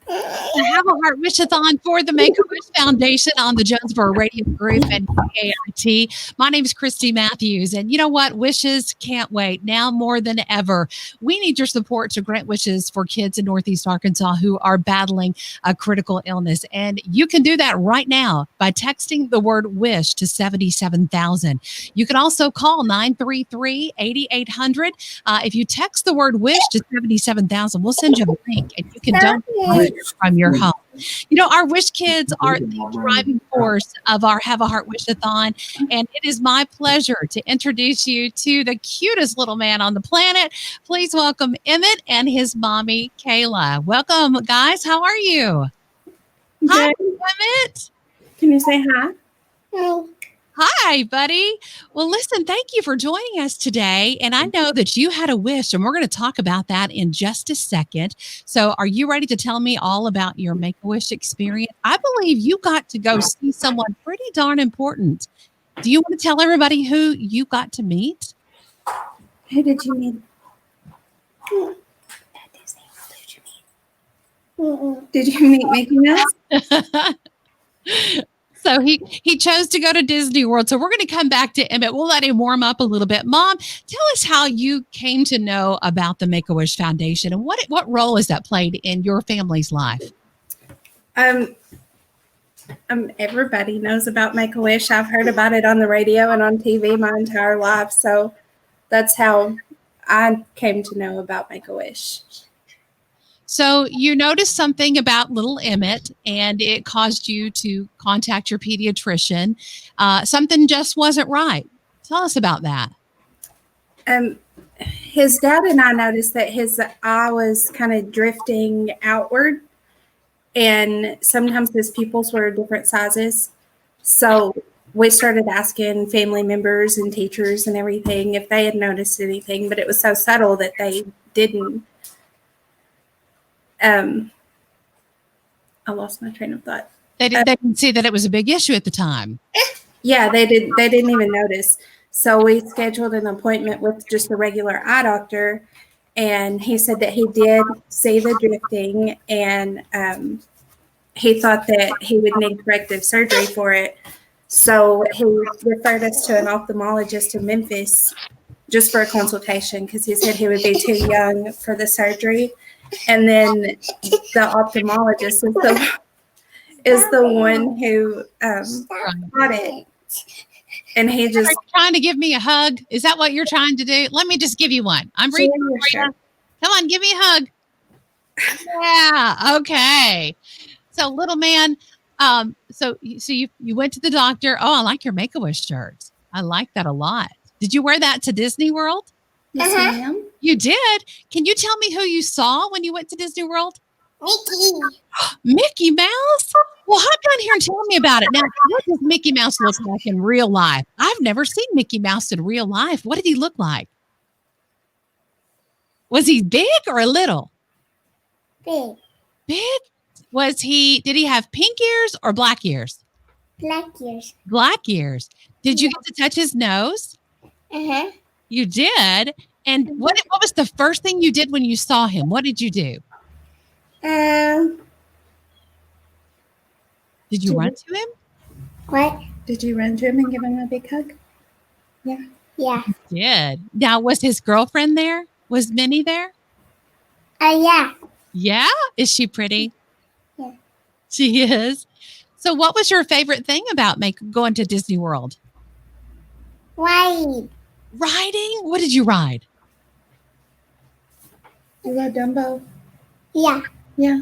to have a heart wish-a-thon for the Make-A-Wish Foundation on the Jonesboro Radio Group and KIT. My name is Christy Matthews, and you know what? Wishes can't wait now more than ever. We need your support to grant wishes for kids in Northeast Arkansas who are battling a critical illness, and you can do that right now by texting the word WISH to 77,000. You can also call 933-8800. If you text the word WISH to 77,000, we'll send you a link, and you can donate from your home. You know, our Wish Kids are the driving force of our Have a Heart Wish-a-thon, and it is my pleasure to introduce you to the cutest little man on the planet. Please welcome Emmett and his mommy, Kayla. Welcome, guys. How are you? Good. Hi, Emmett. Can you say hi? Hi. Hi, buddy. Well, listen, thank you for joining us today. And I know that you had a wish, and we're going to talk about that in just a second. So are you ready to tell me all about your Make-A-Wish experience? I believe you got to go see someone pretty darn important. Do you want to tell everybody who you got to meet? Who did you meet? Did you meet Mickey Mouse? So he chose to go to Disney World. So we're going to come back to Emmett. We'll let him warm up a little bit. Mom, tell us how you came to know about the Make-A-Wish Foundation and what role has that played in your family's life? Everybody knows about Make-A-Wish. I've heard about it on the radio and on TV my entire life. So that's how I came to know about Make-A-Wish. So you noticed something about little Emmett, and it caused you to contact your pediatrician. Something just wasn't right. Tell us about that. His dad and I noticed that his eye was kind of drifting outward, and sometimes his pupils were different sizes. So we started asking family members and teachers and everything if they had noticed anything, but it was so subtle that they didn't. I lost my train of thought. They didn't see that it was a big issue at the time. Yeah, they didn't even notice. So we scheduled an appointment with just a regular eye doctor, and he said that he did see the drifting, and he thought that he would need corrective surgery for it. So he referred us to an ophthalmologist in Memphis just for a consultation because he said he would be too young for the surgery. And then the ophthalmologist is the one who got it. And he just... Are you trying to give me a hug? Is that what you're trying to do? Let me just give you one. I'm reading for you. Come on, give me a hug. Yeah, okay. So little man, so you went to the doctor. Oh, I like your Make-A-Wish shirt. I like that a lot. Did you wear that to Disney World? Yes, ma'am. You did? Can you tell me who you saw when you went to Disney World? Mickey. Mickey Mouse? Well, hop down here and tell me about it. Now, what does Mickey Mouse look like in real life? I've never seen Mickey Mouse in real life. What did he look like? Was he big or little? Big. Big? Did he have pink ears or black ears? Black ears. Black ears. Did you get to touch his nose? Uh-huh. You did? And what was the first thing you did when you saw him? What did you do? Did you run to him? What? Did you run to him and give him a big hug? Yeah. Yeah. You did. Now, was his girlfriend there? Was Minnie there? Yeah. Yeah? Is she pretty? Yeah. She is. So what was your favorite thing about going to Disney World? Ride. Riding? What did you ride? You rode Dumbo? Yeah. Yeah.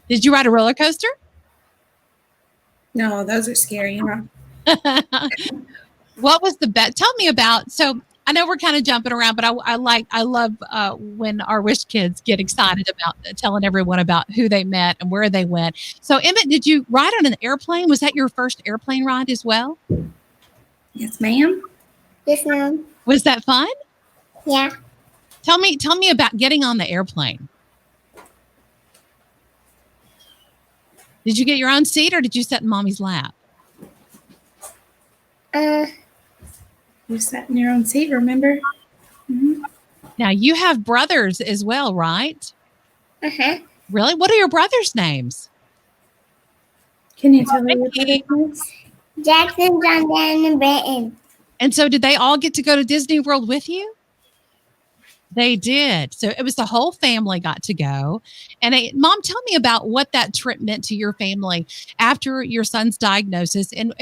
Did you ride a roller coaster? No, those are scary, huh? What was the best? Tell me about, so I know we're kind of jumping around, but I love when our Wish Kids get excited about telling everyone about who they met and where they went. So Emmett, did you ride on an airplane? Was that your first airplane ride as well? Yes, ma'am. Yes, ma'am. Was that fun? Yeah. Tell me about getting on the airplane. Did you get your own seat or did you sit in mommy's lap? You sat in your own seat, remember? Mm-hmm. Now you have brothers as well, right? Uh-huh. Really? What are your brothers' names? Can you tell me what Mickey. that is? Jackson, John, Dan, and Brenton. And so did they all get to go to Disney World with you? They did. So it was the whole family got to go. And Mom, tell me about what that trip meant to your family after your son's diagnosis. And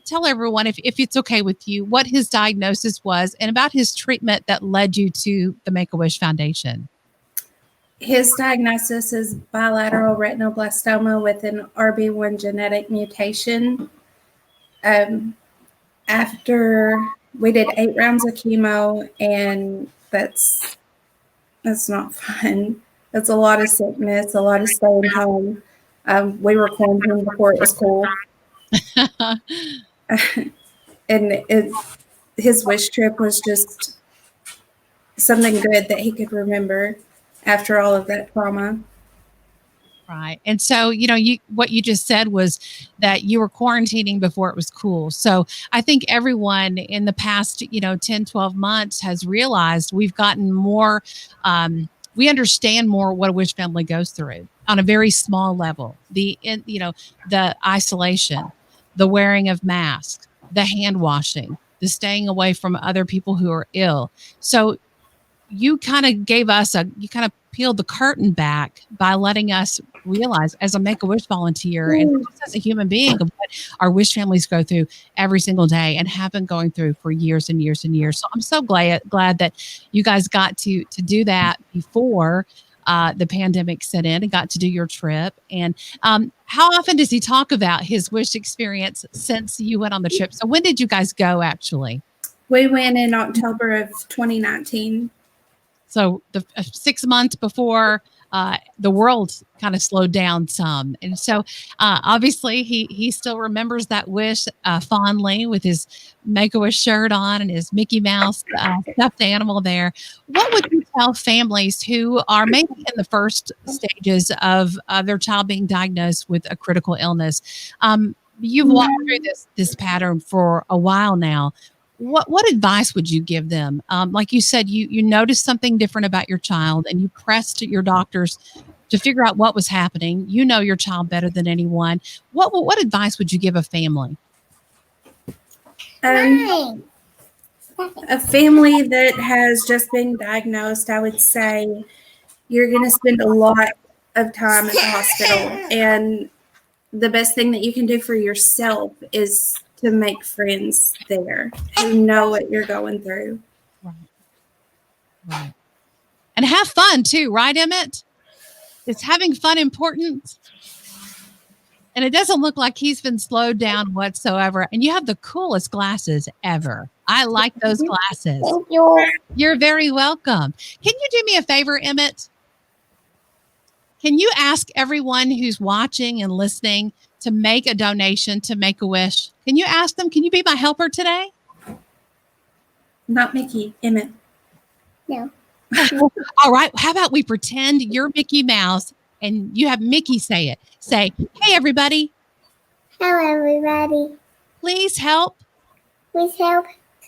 tell everyone, if it's okay with you, what his diagnosis was and about his treatment that led you to the Make-A-Wish Foundation. His diagnosis is bilateral retinoblastoma with an RB1 genetic mutation. After we did 8 rounds of chemo, and that's not fun. That's a lot of sickness, a lot of staying home. We were quarantined before it was cool. And his wish trip was just something good that he could remember after all of that trauma. Right. And so, what you just said was that you were quarantining before it was cool. So I think everyone in the past, 10, 12 months has realized we've gotten more, we understand more what a Wish family goes through on a very small level. The isolation, the wearing of masks, the hand washing, the staying away from other people who are ill. So you kind of peeled the curtain back by letting us realize as a Make-A-Wish volunteer and just as a human being of what our Wish families go through every single day and have been going through for years and years and years. So I'm so glad that you guys got to do that before the pandemic set in and got to do your trip. And how often does he talk about his Wish experience since you went on the trip? So when did you guys go actually? We went in October of 2019. So the 6 months before the world kind of slowed down some. And so obviously he still remembers that wish fondly with his Make-A-Wish shirt on and his Mickey Mouse stuffed animal there. What would you tell families who are maybe in the first stages of their child being diagnosed with a critical illness? You've walked through this pattern for a while now. What advice would you give them? Like you said, you noticed something different about your child and you pressed your doctors to figure out what was happening. You know your child better than anyone. What advice would you give a family? A family that has just been diagnosed, I would say you're going to spend a lot of time at the hospital. And the best thing that you can do for yourself is to make friends there who know what you're going through. Right. And have fun too, right, Emmett? Is having fun important? And it doesn't look like he's been slowed down whatsoever. And you have the coolest glasses ever. I like those glasses. Thank you. You're very welcome. Can you do me a favor, Emmett? Can you ask everyone who's watching and listening to make a donation to Make-A-Wish? Can you ask them? Can you be my helper today? Not Mickey, Emmett. No. All right. How about we pretend you're Mickey Mouse and you have Mickey say it. Say, hey, everybody. Hello, everybody. Please help. Please help.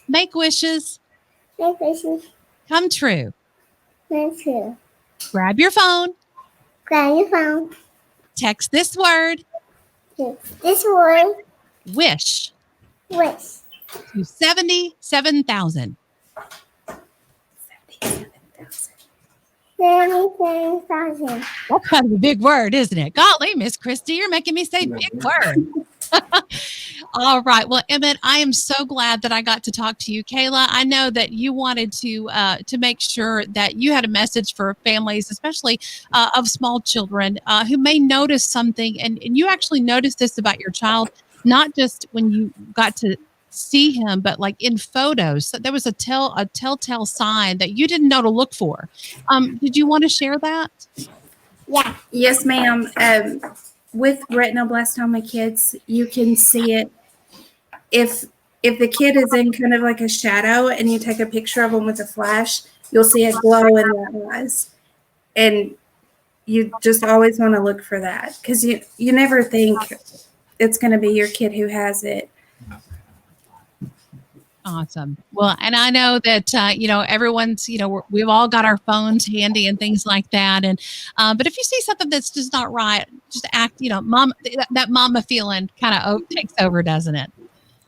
Make wishes. Make wishes. Come true. Come true. Grab your phone. Grab your phone. Text this word. This word. Wish. Wish. To 77,000. 77,000. That's kind of a big word, isn't it? Golly, Miss Christy, you're making me say big word. All right. Well, Emmett, I am so glad that I got to talk to you. Kayla, I know that you wanted to make sure that you had a message for families, especially of small children who may notice something. And you actually noticed this about your child, not just when you got to see him, but like in photos. So there was a telltale sign that you didn't know to look for. Did you want to share that? Yeah. Yes, ma'am. With retinoblastoma kids, you can see it if the kid is in kind of like a shadow and you take a picture of them with a flash, you'll see a glow in their eyes. And you just always want to look for that because you never think it's going to be your kid who has it. Awesome. Well, and I know that everyone's we've all got our phones handy and things like that. And but if you see something that's just not right, just act. Mom, that mama feeling kind of takes over, doesn't it?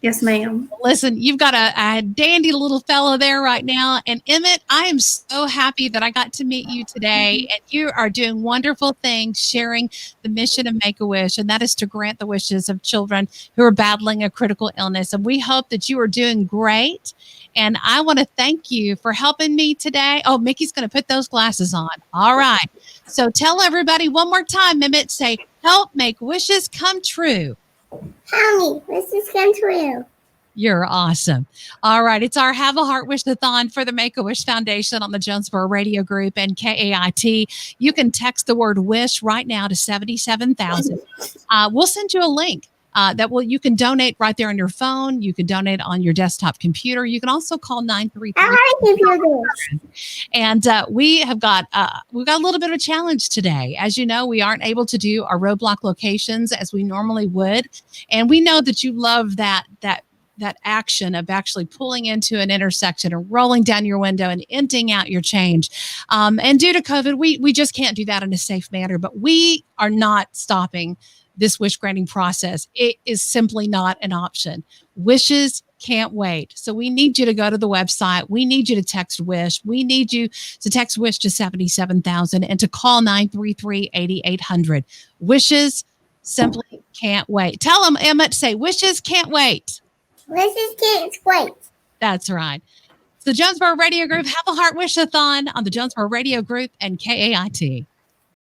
Yes, ma'am. Listen, you've got a dandy little fellow there right now. And Emmett, I am so happy that I got to meet you today. And you are doing wonderful things, sharing the mission of Make-A-Wish, and that is to grant the wishes of children who are battling a critical illness. And we hope that you are doing great. And I want to thank you for helping me today. Oh, Mickey's going to put those glasses on. All right. So tell everybody one more time, Emmett, say, help make wishes come true. How many wishes come true? You're awesome. All right. It's our Have a Heart Wish-a-thon for the Make-A-Wish Foundation on the Jonesboro Radio Group and KAIT. You can text the word wish right now to 77,000. We'll send you a link you can donate right there on your phone. You can donate on your desktop computer. You can also call 933. And we've got a little bit of a challenge today. As you know, we aren't able to do our roadblock locations as we normally would. And we know that you love that action of actually pulling into an intersection and rolling down your window and emptying out your change. And due to COVID, we just can't do that in a safe manner, but we are not stopping this wish granting process. It is simply not an option. Wishes can't wait. So we need you to go to the website. We need you to text WISH. We need you to text WISH to 77,000 and to call 933-8800. Wishes simply can't wait. Tell them, Emmett, say wishes can't wait. Wishes can't wait. That's right. It's the Jonesboro Radio Group Have a Heart Wish-a-thon on the Jonesboro Radio Group and KAIT.